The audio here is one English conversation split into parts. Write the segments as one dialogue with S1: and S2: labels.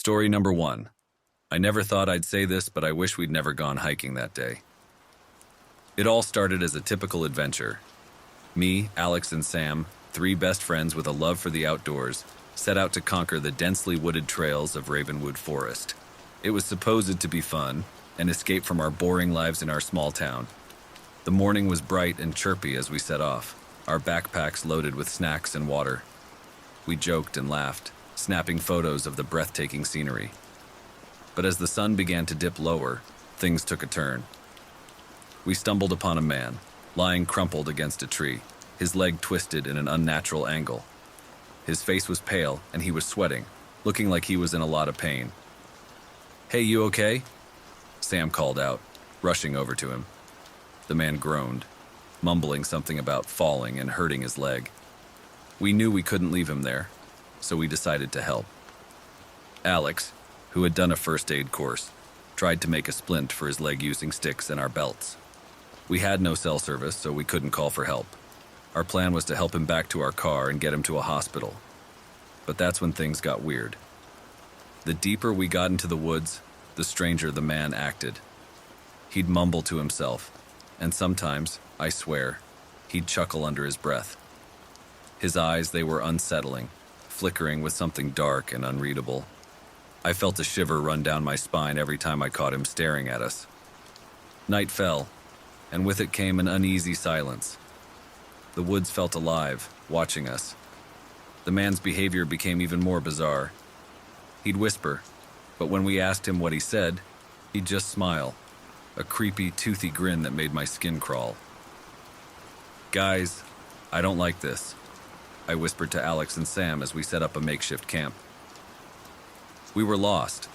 S1: Story number 1. I never thought I'd say this, but I wish we'd never gone hiking that day. It all started as a typical adventure. Me, Alex, and Sam, three best friends with a love for the outdoors, set out to conquer the densely wooded trails of Ravenwood Forest. It was supposed to be fun, an escape from our boring lives in our small town. The morning was bright and chirpy as we set off, our backpacks loaded with snacks and water. We joked and laughed, snapping photos of the breathtaking scenery. But as the sun began to dip lower, things took a turn. We stumbled upon a man, lying crumpled against a tree, his leg twisted in an unnatural angle. His face was pale and he was sweating, looking like he was in a lot of pain. "Hey, you okay?" Sam called out, rushing over to him. The man groaned, mumbling something about falling and hurting his leg. We knew we couldn't leave him there, so we decided to help. Alex, who had done a first aid course, tried to make a splint for his leg using sticks and our belts. We had no cell service, so we couldn't call for help. Our plan was to help him back to our car and get him to a hospital. But that's when things got weird. The deeper we got into the woods, the stranger the man acted. He'd mumble to himself, and sometimes, I swear, he'd chuckle under his breath. His eyes, they were unsettling, flickering with something dark and unreadable. I felt a shiver run down my spine every time I caught him staring at us. Night fell, and with it came an uneasy silence. The woods felt alive, watching us. The man's behavior became even more bizarre. He'd whisper, but when we asked him what he said, he'd just smile, a creepy, toothy grin that made my skin crawl. "Guys, I don't like this," I whispered to Alex and Sam as we set up a makeshift camp. We were lost,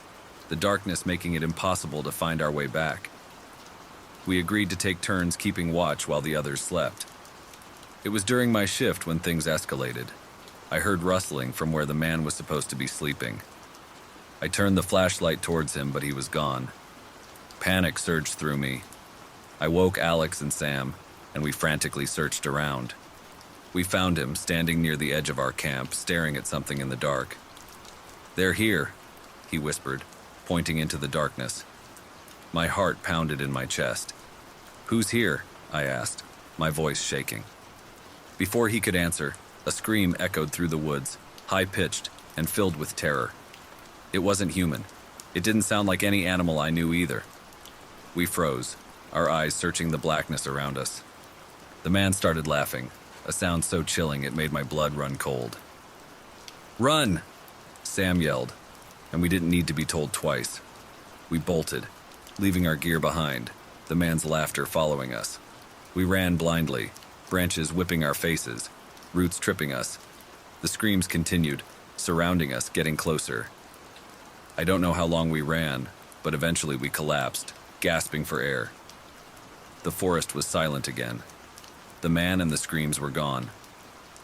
S1: the darkness making it impossible to find our way back. We agreed to take turns keeping watch while the others slept. It was during my shift when things escalated. I heard rustling from where the man was supposed to be sleeping. I turned the flashlight towards him, but he was gone. Panic surged through me. I woke Alex and Sam, and we frantically searched around. We found him standing near the edge of our camp, staring at something in the dark. "They're here," he whispered, pointing into the darkness. My heart pounded in my chest. "Who's here?" I asked, my voice shaking. Before he could answer, a scream echoed through the woods, high-pitched and filled with terror. It wasn't human. It didn't sound like any animal I knew either. We froze, our eyes searching the blackness around us. The man started laughing, a sound so chilling it made my blood run cold. "Run!" Sam yelled, and we didn't need to be told twice. We bolted, leaving our gear behind, the man's laughter following us. We ran blindly, branches whipping our faces, roots tripping us. The screams continued, surrounding us, getting closer. I don't know how long we ran, but eventually we collapsed, gasping for air. The forest was silent again. The man and the screams were gone.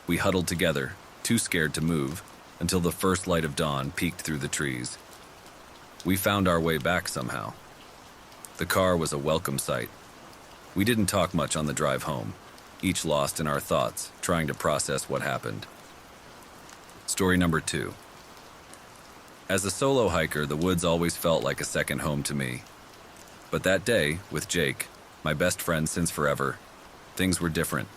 S1: We huddled together, too scared to move, until the first light of dawn peeked through the trees. We found our way back somehow. The car was a welcome sight. We didn't talk much on the drive home, each lost in our thoughts, trying to process what happened. Story number 2. As a solo hiker, the woods always felt like a second home to me. But that day, with Jake, my best friend since forever, things were different.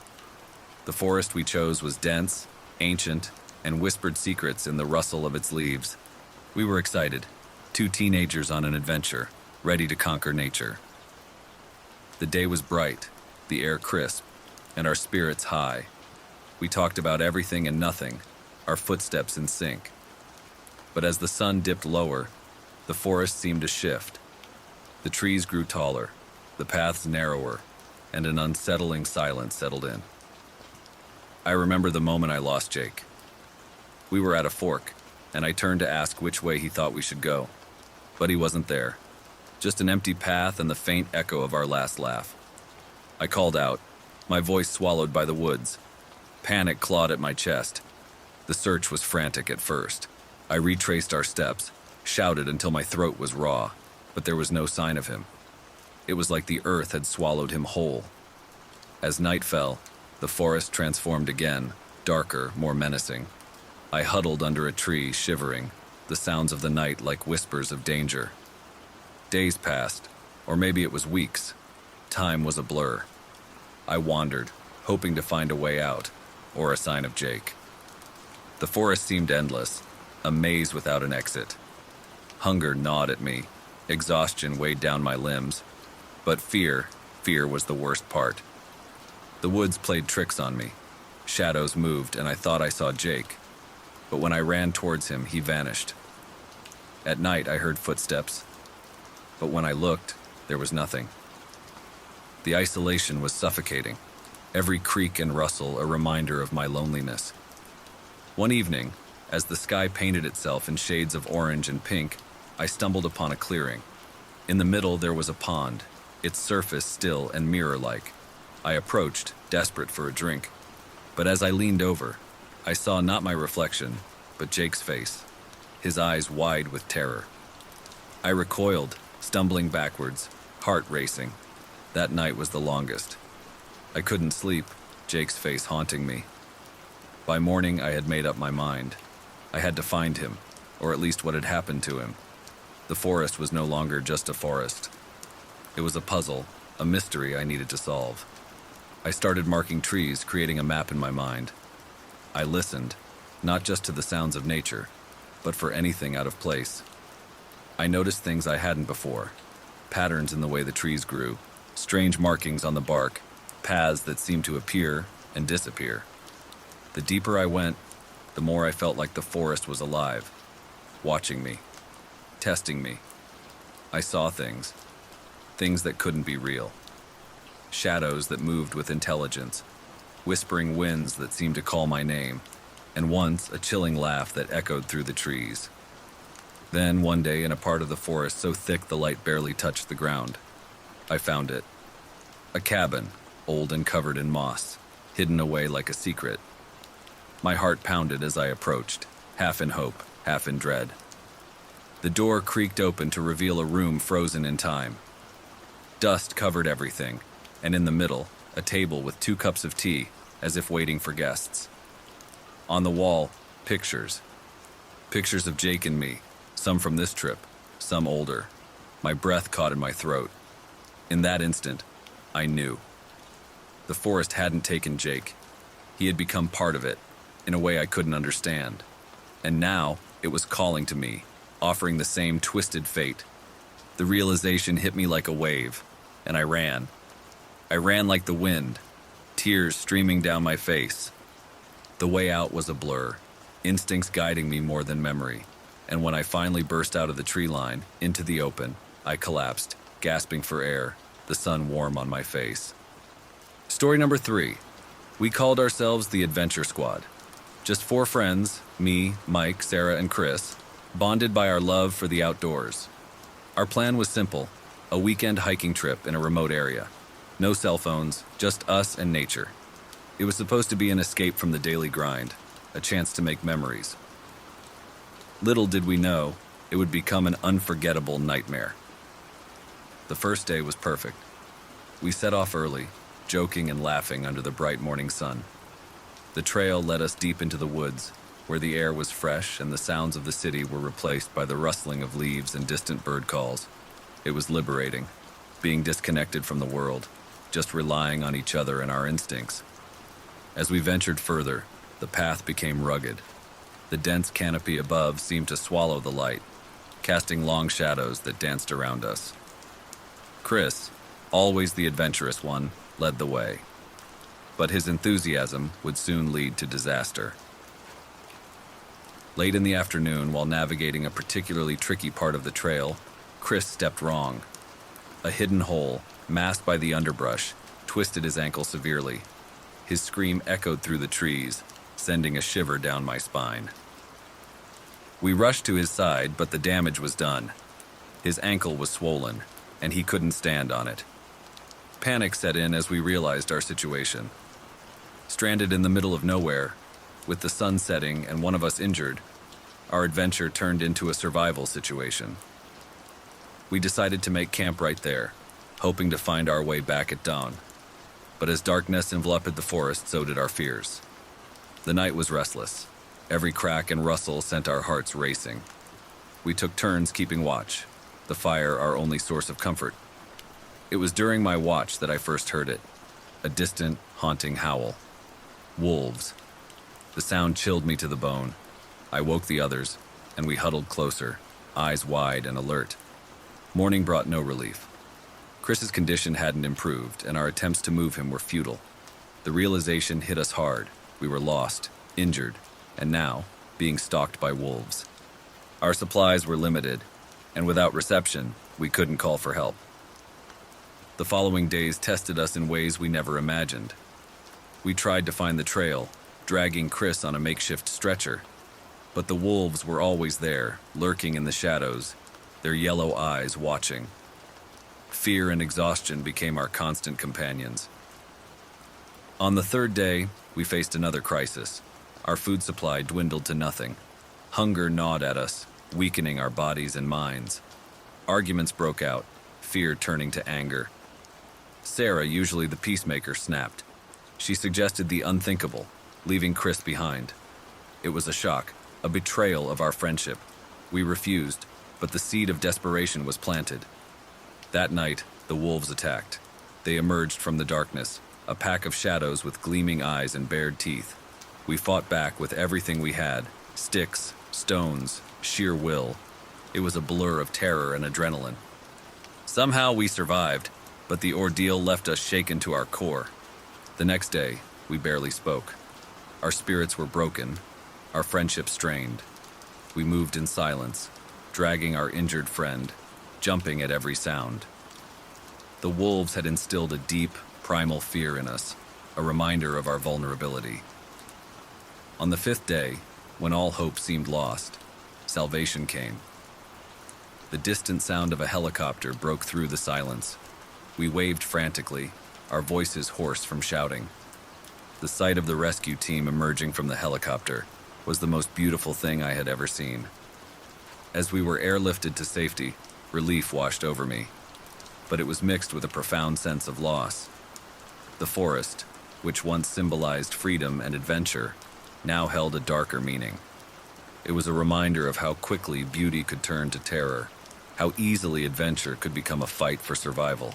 S1: The forest we chose was dense, ancient, and whispered secrets in the rustle of its leaves. We were excited, two teenagers on an adventure, ready to conquer nature. The day was bright, the air crisp, and our spirits high. We talked about everything and nothing, our footsteps in sync. But as the sun dipped lower, the forest seemed to shift. The trees grew taller, the paths narrower, and an unsettling silence settled in. I remember the moment I lost Jake. We were at a fork, and I turned to ask which way he thought we should go. But he wasn't there. Just an empty path and the faint echo of our last laugh. I called out, my voice swallowed by the woods. Panic clawed at my chest. The search was frantic at first. I retraced our steps, shouted until my throat was raw, but there was no sign of him. It was like the earth had swallowed him whole. As night fell, the forest transformed again, darker, more menacing. I huddled under a tree, shivering, the sounds of the night like whispers of danger. Days passed, or maybe it was weeks. Time was a blur. I wandered, hoping to find a way out, or a sign of Jake. The forest seemed endless, a maze without an exit. Hunger gnawed at me, exhaustion weighed down my limbs, but fear was the worst part. The woods played tricks on me. Shadows moved, and I thought I saw Jake, but when I ran towards him, he vanished. At night, I heard footsteps, but when I looked, there was nothing. The isolation was suffocating, every creak and rustle a reminder of my loneliness. One evening, as the sky painted itself in shades of orange and pink, I stumbled upon a clearing. In the middle, there was a pond, its surface still and mirror-like. I approached, desperate for a drink, but as I leaned over, I saw not my reflection, but Jake's face, his eyes wide with terror. I recoiled, stumbling backwards, heart racing. That night was the longest. I couldn't sleep, Jake's face haunting me. By morning, I had made up my mind. I had to find him, or at least what had happened to him. The forest was no longer just a forest. It was a puzzle, a mystery I needed to solve. I started marking trees, creating a map in my mind. I listened, not just to the sounds of nature, but for anything out of place. I noticed things I hadn't before, patterns in the way the trees grew, strange markings on the bark, paths that seemed to appear and disappear. The deeper I went, the more I felt like the forest was alive, watching me, testing me. I saw things that couldn't be real. Shadows that moved with intelligence, whispering winds that seemed to call my name, and once a chilling laugh that echoed through the trees. Then, one day, in a part of the forest so thick the light barely touched the ground, I found it. A cabin, old and covered in moss, hidden away like a secret. My heart pounded as I approached, half in hope, half in dread. The door creaked open to reveal a room frozen in time. Dust covered everything, and in the middle, a table with 2 cups of tea, as if waiting for guests. On the wall, pictures. Pictures of Jake and me, some from this trip, some older. My breath caught in my throat. In that instant, I knew. The forest hadn't taken Jake. He had become part of it, in a way I couldn't understand. And now, it was calling to me, offering the same twisted fate. The realization hit me like a wave, and I ran. I ran like the wind, tears streaming down my face. The way out was a blur, instincts guiding me more than memory. And when I finally burst out of the tree line, into the open, I collapsed, gasping for air, the sun warm on my face. Story number 3. We called ourselves the Adventure Squad. Just 4 friends, me, Mike, Sarah, and Chris, bonded by our love for the outdoors. Our plan was simple, a weekend hiking trip in a remote area. No cell phones, just us and nature. It was supposed to be an escape from the daily grind, a chance to make memories. Little did we know, it would become an unforgettable nightmare. The first day was perfect. We set off early, joking and laughing under the bright morning sun. The trail led us deep into the woods, where the air was fresh and the sounds of the city were replaced by the rustling of leaves and distant bird calls. It was liberating, being disconnected from the world, just relying on each other and our instincts. As we ventured further, the path became rugged. The dense canopy above seemed to swallow the light, casting long shadows that danced around us. Chris, always the adventurous one, led the way. But his enthusiasm would soon lead to disaster. Late in the afternoon, while navigating a particularly tricky part of the trail, Chris stepped wrong. A hidden hole, masked by the underbrush, twisted his ankle severely. His scream echoed through the trees, sending a shiver down my spine. We rushed to his side, but the damage was done. His ankle was swollen, and he couldn't stand on it. Panic set in as we realized our situation. Stranded in the middle of nowhere, with the sun setting and one of us injured, our adventure turned into a survival situation. We decided to make camp right there, hoping to find our way back at dawn. But as darkness enveloped the forest, so did our fears. The night was restless. Every crack and rustle sent our hearts racing. We took turns keeping watch, the fire our only source of comfort. It was during my watch that I first heard it, a distant, haunting howl. Wolves. The sound chilled me to the bone. I woke the others, and we huddled closer, eyes wide and alert. Morning brought no relief. Chris's condition hadn't improved, and our attempts to move him were futile. The realization hit us hard. We were lost, injured, and now being stalked by wolves. Our supplies were limited, and without reception, we couldn't call for help. The following days tested us in ways we never imagined. We tried to find the trail, dragging Chris on a makeshift stretcher. But the wolves were always there, lurking in the shadows, their yellow eyes watching. Fear and exhaustion became our constant companions. On the third day, we faced another crisis. Our food supply dwindled to nothing. Hunger gnawed at us, weakening our bodies and minds. Arguments broke out, fear turning to anger. Sarah, usually the peacemaker, snapped. She suggested the unthinkable, leaving Chris behind. It was a shock, a betrayal of our friendship. We refused, but the seed of desperation was planted. That night, the wolves attacked. They emerged from the darkness, a pack of shadows with gleaming eyes and bared teeth. We fought back with everything we had, sticks, stones, sheer will. It was a blur of terror and adrenaline. Somehow we survived, but the ordeal left us shaken to our core. The next day, we barely spoke. Our spirits were broken, our friendship strained. We moved in silence, dragging our injured friend, jumping at every sound. The wolves had instilled a deep, primal fear in us, a reminder of our vulnerability. On the fifth day, when all hope seemed lost, salvation came. The distant sound of a helicopter broke through the silence. We waved frantically, our voices hoarse from shouting. The sight of the rescue team emerging from the helicopter was the most beautiful thing I had ever seen. As we were airlifted to safety, relief washed over me, but it was mixed with a profound sense of loss. The forest, which once symbolized freedom and adventure, now held a darker meaning. It was a reminder of how quickly beauty could turn to terror, how easily adventure could become a fight for survival.